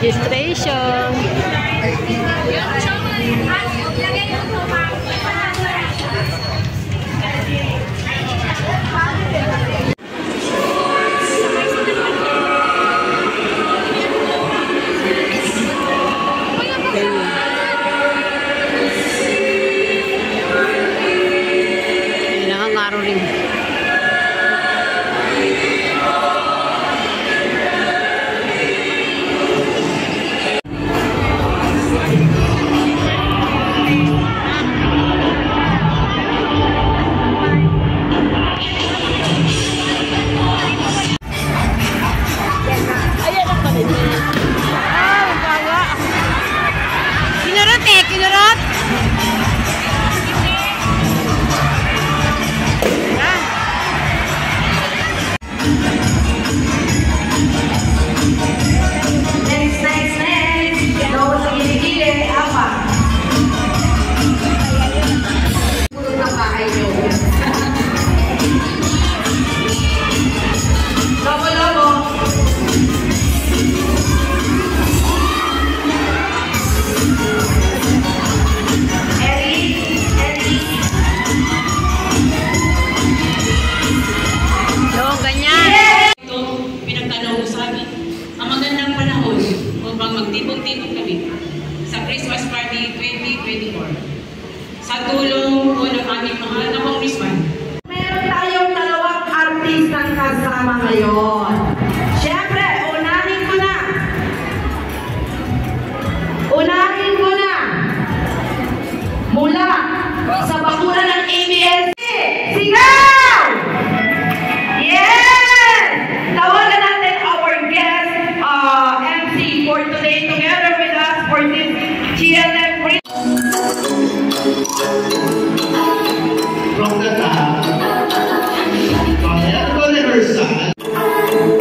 Registration. magtipon-tipon kami sa Christmas Party 2024. Sa tulong po ng aming mahal na congressman. Meron tayong dalawang artistang kasama ngayon. Siyempre, unahin ko na. Mula sa bakuran ng ABS. Sigaw! Yes! Tawagan natin our guest MC for today together with us for this GLM. From the top, rehearsal.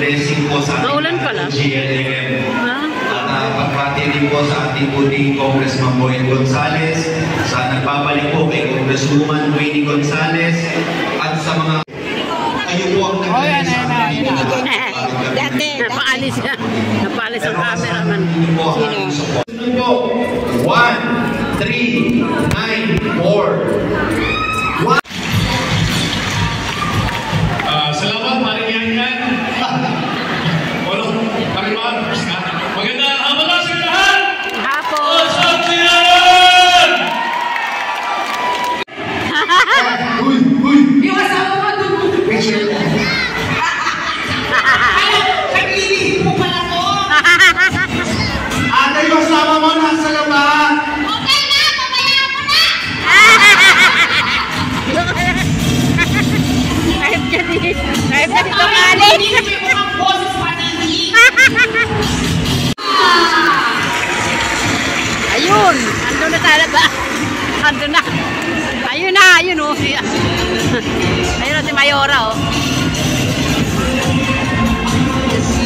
blessing po sa Maulan pala. GLM. Ha? At pagbati din po sa ating puting Congressman Boyet Gonzales, sa nagbabalik po kay Congresswoman Winnie Gonzales, at sa mga kayo po ang nag-alay sa ating Dati. Napaalis siya. Napaalis ang cameraman. Sino po? 1, 3, 9, 4. Salamat, Maring Yanyan. Walang Marimar. Magandang hapon na sa lahat! Hapon! Osang Sinan! Uy! Yung asawa ko doon. Picture. Nag-iisip mo pala to. Ate, yung asawa mo nasa labas! Okay na, mamaya mo na. Kahit ka dito kalit. Hindi mo ang boses paningin. Ayun! Ando na tayo ba? Ando na. Ayun na, ayun o. Ayun o si Mayora o.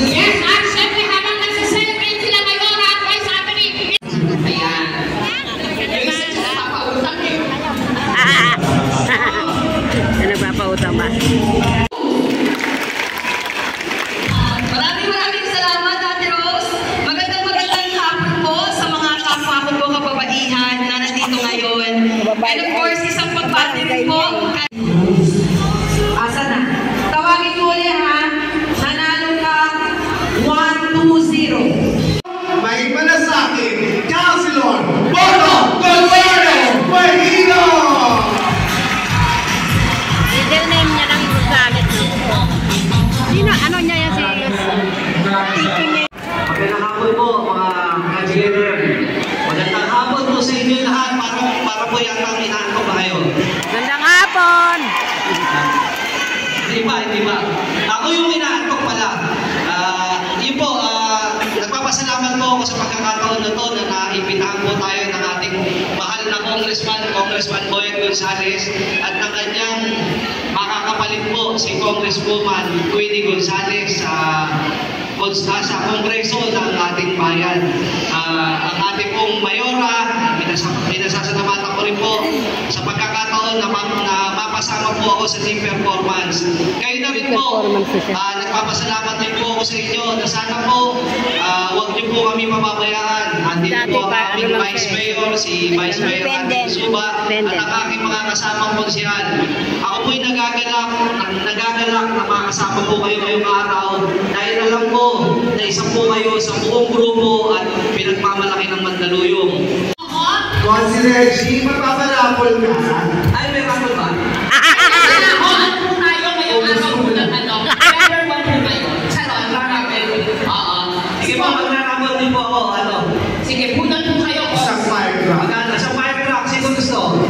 Yes, at syempre habang nagsiselebrate sila Mayora at Vice Happening. Ayan. Yung isa dyan papautang eh. Nagpapautang ba? Maraming salamat, Ate Rose. Magandang hapon po sa mga kapwa ko po kababaihan na nandito ngayon. And of course, isang pagbati rin po. Asa na? Tawagin ko ulit ha. Nanalo ka 1-2-0. May malasakit, Councilor Boto Gonzales Buenino! Middle name niya lang yung Gonzales. Sino? Ano niya yan si... Teaching niya. Magandang hapon po mga ka-GLM. Magandang hapon po sa inyo lahat. Para po yata ang inaantok ba kayo? Gandang hapon! Hindi ba? Ako yung inaantok pala. Yun po, nagpapasalamat po ako sa pagkakataon na to na naimbitahan po tayo ng ating mahal na Congressman Boyet Gonzales at ng kanyang makakapalit po si Congresswoman Winnie Gonzales sa Kongreso ng ating bayan. Ang ating pong Mayora, pinasasalamatan ko rin po sa pagkakataon na mapasama po ako sa team performance. Kayo na rin po, nagpapasalamat din po ako sa inyo na sana po huwag niyo po kami mababayaan. Andito po ang aming Vice Mayor, si Vice Mayor Andy Suba, at ang aking mga kasamang konsyal. Ako po'y nagagalak na makasama po kayo ngayong araw dahil alam ko na isa po kayo sa buong grupo at pinagmamalaki ng Mandaluyong. Consider G, magpaparapol ka. Ay, may rapol ba? Ano po tayo ngayong araw po ng ano? Number 1 po kayo. Charot, rapel. Oo. Sige po, magnarapol din po ako. Sige, punan po kayo. Isang firecracker. Maganda, sa firecrack, sino gusto?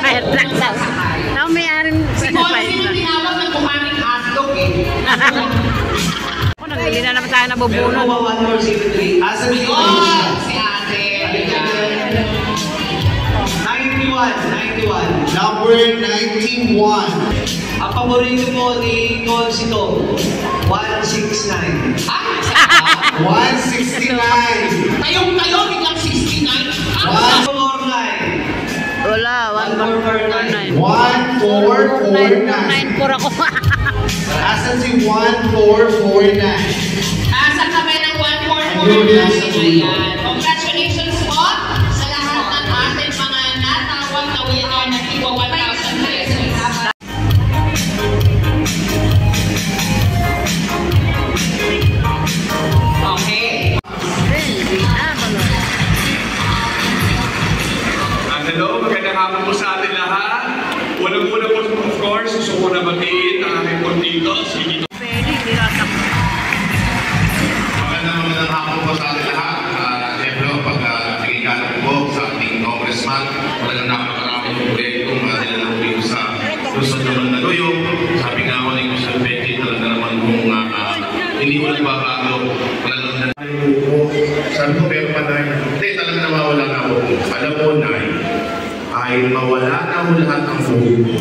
Fire truck daw. Now may aring Si fire Connie truck. tinawag ng kumaring hotdog eh. Ako, nagbili na naman tayo Meron nabubunod. po ba 1 4 0 3? Asa ni Oh, si ate. 91. Number 91. Ang paborito po ni Consito, 169. 169. Tayong-tayo, biglang 69. 149. Wala, 1449. 1449. 94 ako. Asan si 1449? Asa kami ng 144. Ayan. Congratulations po sa lahat ng ating mga natawag na winner na tiwa 1,000 pesos. Okay. Hello, magandang hapon po sa atin lahat. Unang-una po, of course, gusto ko na batiin ang aking portito, si Gito. Pwede, niratak. Magandang hapon po sa ating lahat. Siyempre, pag nakikikalap po sa ating congressman, talagang napakaraming proyektong nilalang dito sa Luzon ng Mandaluyong. Sabi nga ako ni Gusto Betty, talaga naman kung hindi ko nagbabago. Talagang sabi ko, pero panay, hindi talaga nawawala na ako. Alam mo, Nay, ay mawala na ako lahat ng buhay ko.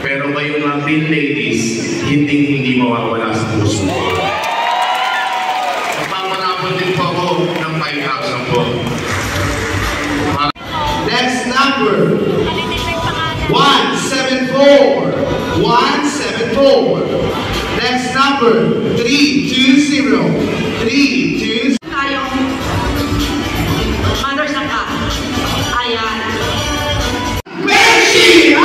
Pero kayong mga green ladies, hindi mawawala sa puso. Magpapanapon din po ako ng 5,000 po. Next number, 174. 174. Next number, 320. 320. Tayong Mother Saka. Ayan. Beshi!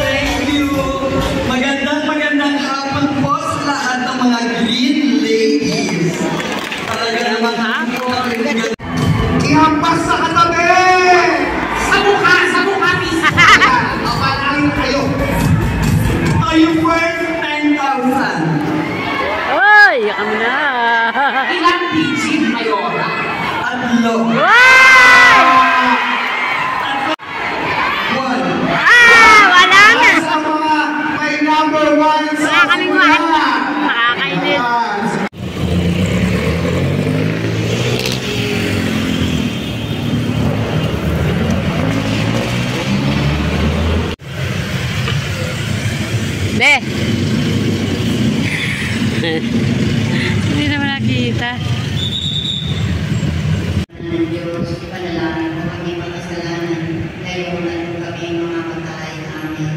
Thank you. Magandang hapon po sa lahat ng mga green ladies. Talaga naman Ihampas sa katabi! Sa mukha, miss. Apalain kayo. Are you worth 10,000? Oy, kami na. Ilang digit, Mayora? Atlo. Wow! One. Wala na. Sa mga may number 1 sa Wala kaming mahal. Makakainit. Be. Hindi naman nakita. ng Diyos, ipanalangin ko kami makasalanan, ngayon at kami mga patay namin.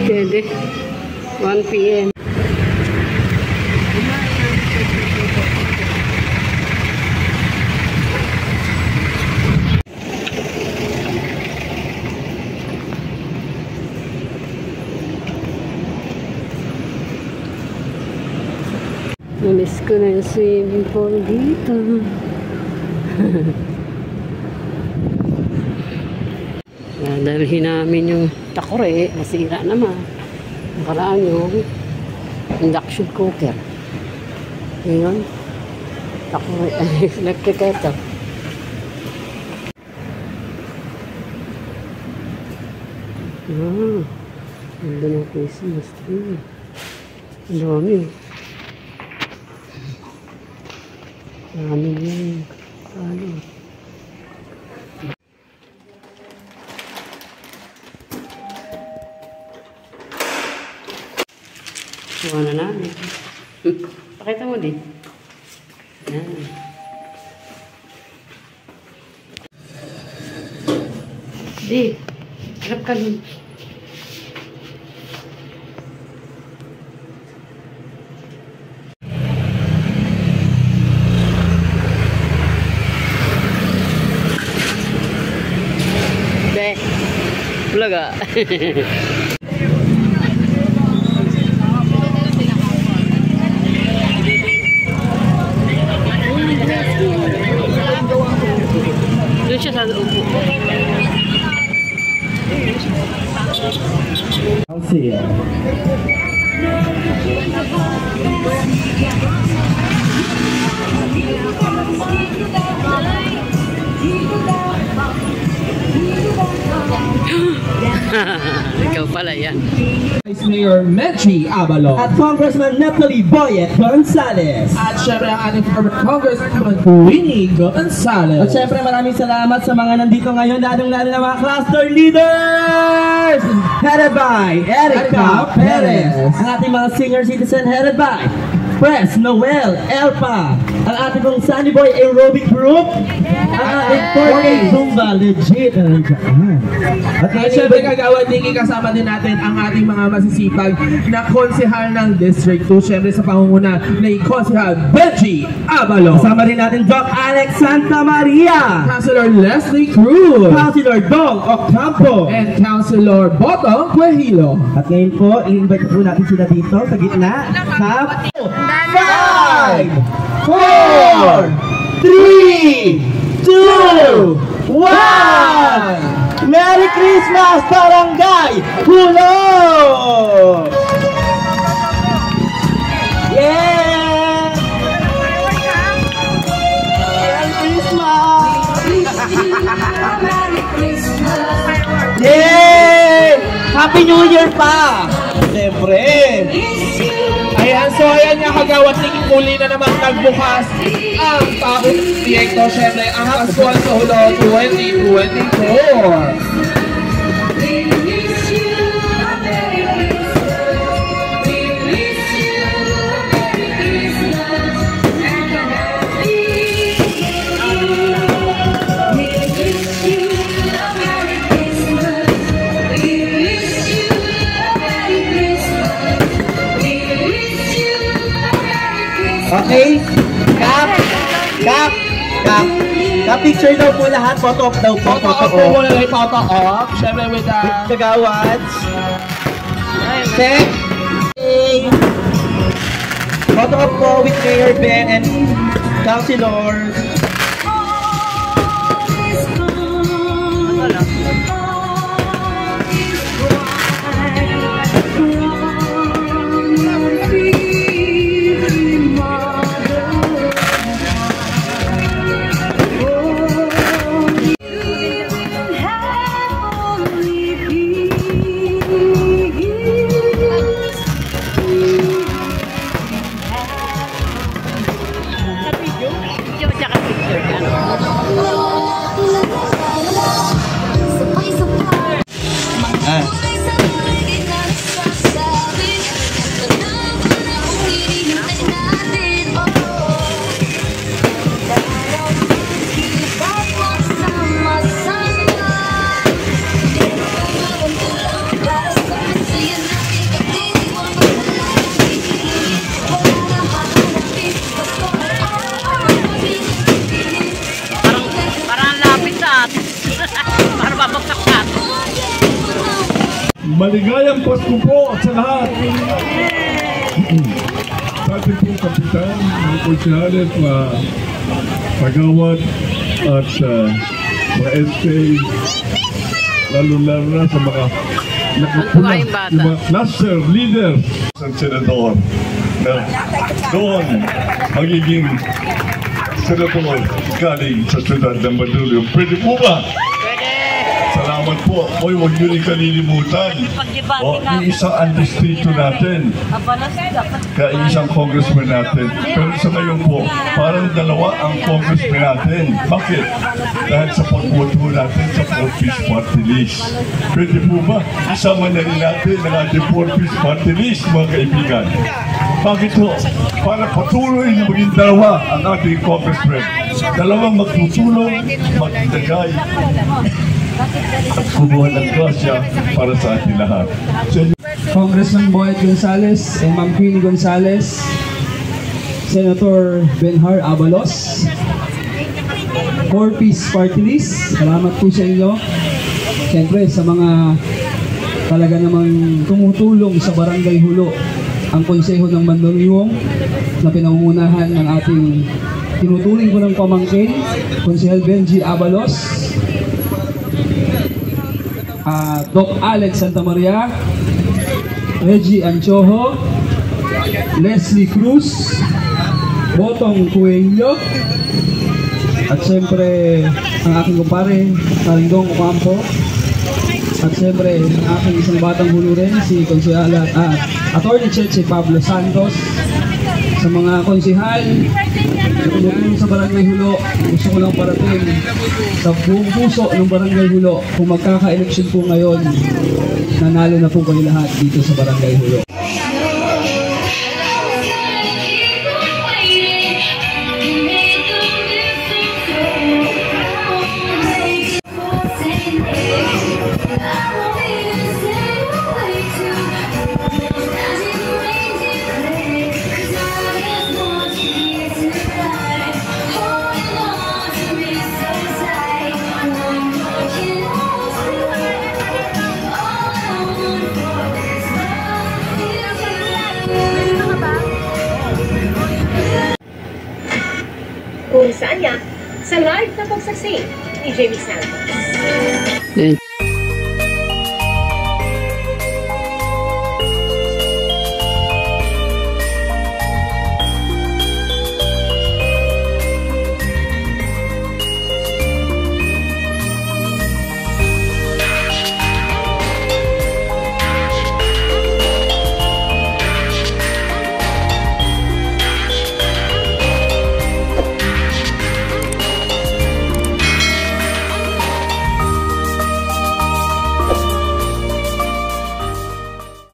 Pwede. 1 p.m. Namiss ko na yung swimming pool dito. Dalhin namin yung takore, masira naman. Nakaraan yung induction cooker. Ngayon, takore, electric ito. Ganda ng Christmas tree. Ang dami. Dami yan. Ano? Kuha na namin. Pakita mo din. Yan. Di. Harap ka dun. Be. Bulaga. Doon siya sa upo. I'll see you. Ikaw pala yan. Vice Mayor Menchie Abalon at Congressman Natalie Boyet Gonzales at syempre ang ating former Congressman Winnie Gonzales. At syempre maraming salamat sa mga nandito ngayon, lalong-lalo na mga cluster leaders headed by Erica Perez, ang ating mga senior citizen headed by Pres Noel Elpa, ang ating pong Sunny Boy Aerobic Group, ang ating Forte Zumba Legit. At syempre kagawad Nikki, kasama din natin ang ating mga masisipag na konsehal ng District 2, syempre sa pangunguna ni Konsehal Benji Abalon. Kasama rin natin Doc Alex Santa Maria, Councilor Leslie Cruz, Councilor Dong Ocampo, and Councilor Botong Quehilo. At ngayon po, i-invite po natin sila dito sa gitna sa 5, 4, 3, 2, 1! Merry Christmas, Barangay Pulo! Yeah! Merry Christmas! Yeah! Happy New Year pa! Siyempre! Ayan Ayan, so ayan nga kagawad, muli na naman nagbukas ang taong proyekto, syempre ang Aswal sa Hulo 2024. Okay? Kap picture daw po lahat. Photo op daw po. Photo op po muna lang, photo op. Siyempre with the kagawads. Check. Photo op po with Mayor Ben and councilors. Maligayang Pasko po sa lahat. Sa ating pong kapitan, mga konsyales, mga kagawad at mga SK, lalo-lalo na sa mga nakapula, yung mga cluster leaders sa senador na doon magiging senador galing sa siyudad ng Mandaluyong. Pwede po ba? Salamat po. Oy, huwag nyo rin kalilimutan. Iisang andistrito natin. Kaya isang congressman natin. Pero sa ngayon po, parang dalawa ang congressman natin. Bakit? Dahil sa pagboto natin sa 4-piece party list. Pwede po ba? Isama na rin natin ang ating 4-piece party list, mga kaibigan. Bakit po? Para patuloy na maging dalawa ang ating congressman. Dalawang magtutulong, magdagay, at kumuha ng grasya para sa ating lahat. Congressman Boyd Gonzales and Ma'am Queenie Gonzales, Senator Benhar Abalos, 4-piece party list, salamat po sa inyo. Siyempre sa mga talaga namang tumutulong sa Barangay Hulo, ang Konseho ng Mandaluyong na pinangungunahan ng ating tinuturing ko ng pamangkin, Konsehal Benji Abalos, Doc Alex Santa Maria, Reggie Anchoho, Leslie Cruz, Botong Cuello, at siyempre ang aking kumpare, Taringdong Ocampo, at siyempre ang aking isang batang hulo rin, si Konsehala, Attorney Cheche Pablo Santos, sa mga konsehal na tumutulong sa Barangay Hulo. Gusto ko lang parating sa buong puso ng Barangay Hulo, kung magkaka-eleksyon po ngayon, nanalo na po kayo lahat dito sa Barangay Hulo. Kung saan niya sa live na pagsaksi ni Jamie Santos.